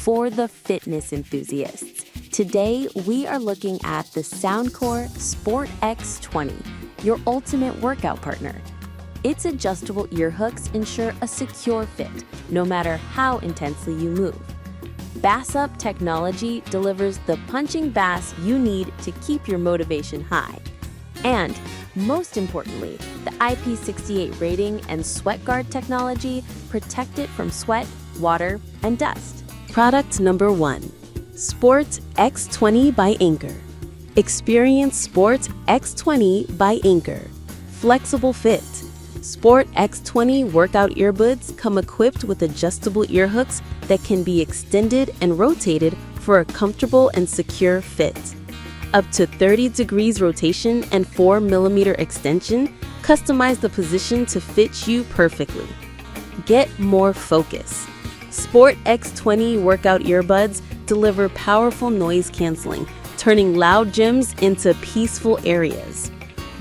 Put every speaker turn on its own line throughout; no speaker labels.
for the fitness enthusiasts. Today, we are looking at the Soundcore Sport X20, your ultimate workout partner. Its adjustable ear hooks ensure a secure fit, no matter how intensely you move. BassUp technology delivers the punching bass you need to keep your motivation high. And, most importantly, the IP68 rating and sweat guard technology protect it from sweat, water, and dust. Product number 1. Sport X20 by Anker. Experience Sport X20 by Anker. Flexible fit. Sport X20 workout earbuds come equipped with adjustable ear hooks that can be extended and rotated for a comfortable and secure fit. Up to 30 degrees rotation and 4mm extension, customize the position to fit you perfectly. Get more focus. Sport X20 workout earbuds deliver powerful noise canceling, turning loud gyms into peaceful areas.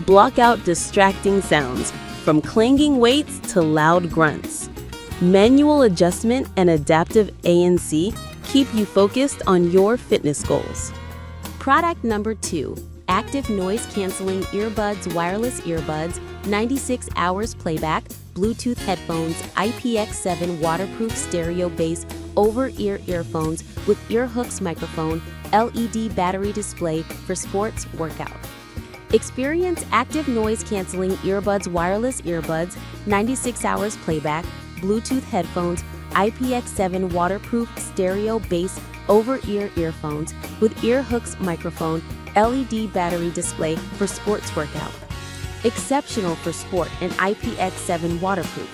Block out distracting sounds, from clanging weights to loud grunts. Manual adjustment and adaptive ANC keep you focused on your fitness goals. Product number 2. Active Noise Canceling Earbuds Wireless Earbuds, 96 hours playback, Bluetooth headphones, IPX7 waterproof stereo bass, over-ear earphones with ear hooks microphone, LED battery display for sports workout. Experience Active Noise Canceling Earbuds Wireless Earbuds, 96 hours playback, Bluetooth headphones, IPX7 waterproof stereo bass, over-ear earphones with ear hooks microphone, LED battery display for sports workout. Exceptional for sport and IPX7 waterproof.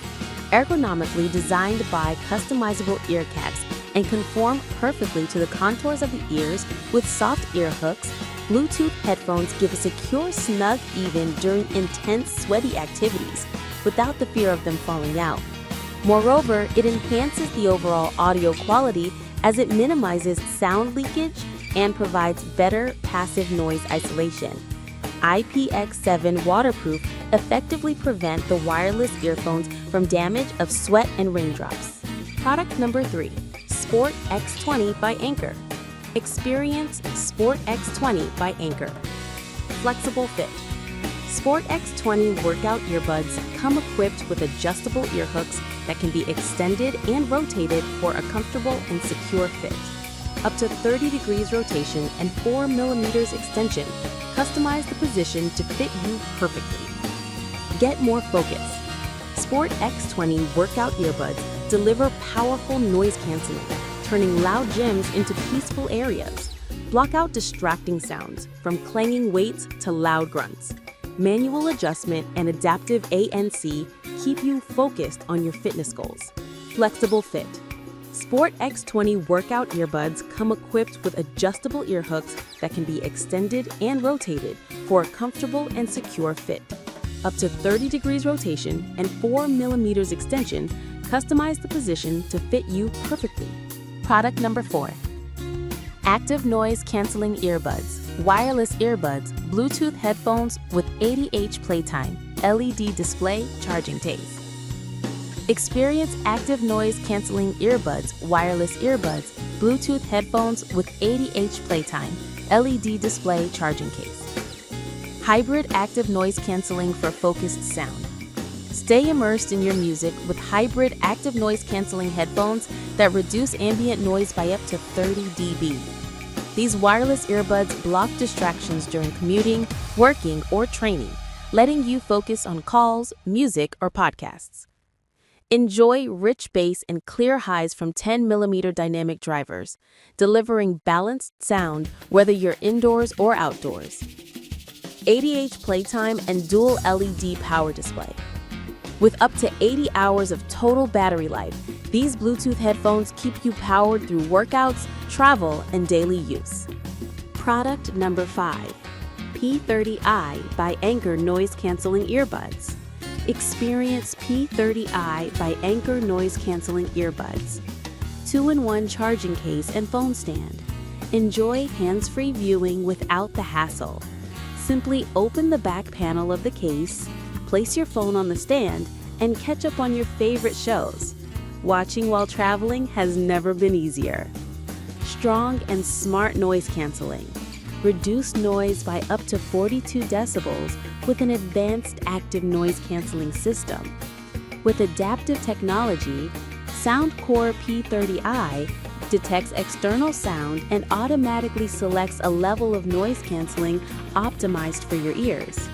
Ergonomically designed by customizable ear caps and conform perfectly to the contours of the ears with soft ear hooks. Bluetooth headphones give a secure snug even during intense sweaty activities without the fear of them falling out. Moreover, it enhances the overall audio quality as it minimizes sound leakage and provides better passive noise isolation. IPX7 waterproof effectively prevent the wireless earphones from damage of sweat and raindrops. Product number 3. Sport X20 by Anker. Experience Sport X20 by Anker. Flexible fit. Sport X20 workout earbuds come equipped with adjustable ear hooks that can be extended and rotated for a comfortable and secure fit. Up to 30 degrees rotation and 4mm extension, customize the position to fit you perfectly. Get more focus. Sport X20 workout earbuds deliver powerful noise canceling, turning loud gyms into peaceful areas. Block out distracting sounds, from clanging weights to loud grunts. Manual adjustment and adaptive ANC keep you focused on your fitness goals. Flexible fit. Sport X20 workout earbuds come equipped with adjustable ear hooks that can be extended and rotated for a comfortable and secure fit. Up to 30 degrees rotation and 4mm extension, customize the position to fit you perfectly. Product number 4. Active Noise Canceling Earbuds, Wireless Earbuds, Bluetooth headphones with 80H playtime, LED display, charging case. Experience Active Noise Canceling Earbuds, Wireless Earbuds, Bluetooth headphones with 80H playtime, LED display, charging case. Hybrid Active Noise Canceling for focused sound. Stay immersed in your music with hybrid active noise canceling headphones that reduce ambient noise by up to 30 dB. These wireless earbuds block distractions during commuting, working, or training, letting you focus on calls, music, or podcasts. Enjoy rich bass and clear highs from 10mm dynamic drivers, delivering balanced sound whether you're indoors or outdoors. 80H playtime and dual LED power display. With up to 80 hours of total battery life, these Bluetooth headphones keep you powered through workouts, travel, and daily use. Product number 5. P30i by Anker Noise Canceling Earbuds. Experience P30i by Anker Noise Canceling Earbuds. 2-in-1 charging case and phone stand. Enjoy hands-free viewing without the hassle. Simply open the back panel of the case, place your phone on the stand, and catch up on your favorite shows. Watching while traveling has never been easier. strong and smart noise canceling. Reduce noise by up to 42 decibels with an advanced active noise canceling system. With adaptive technology, Soundcore P30i detects external sound and automatically selects a level of noise canceling optimized for your ears.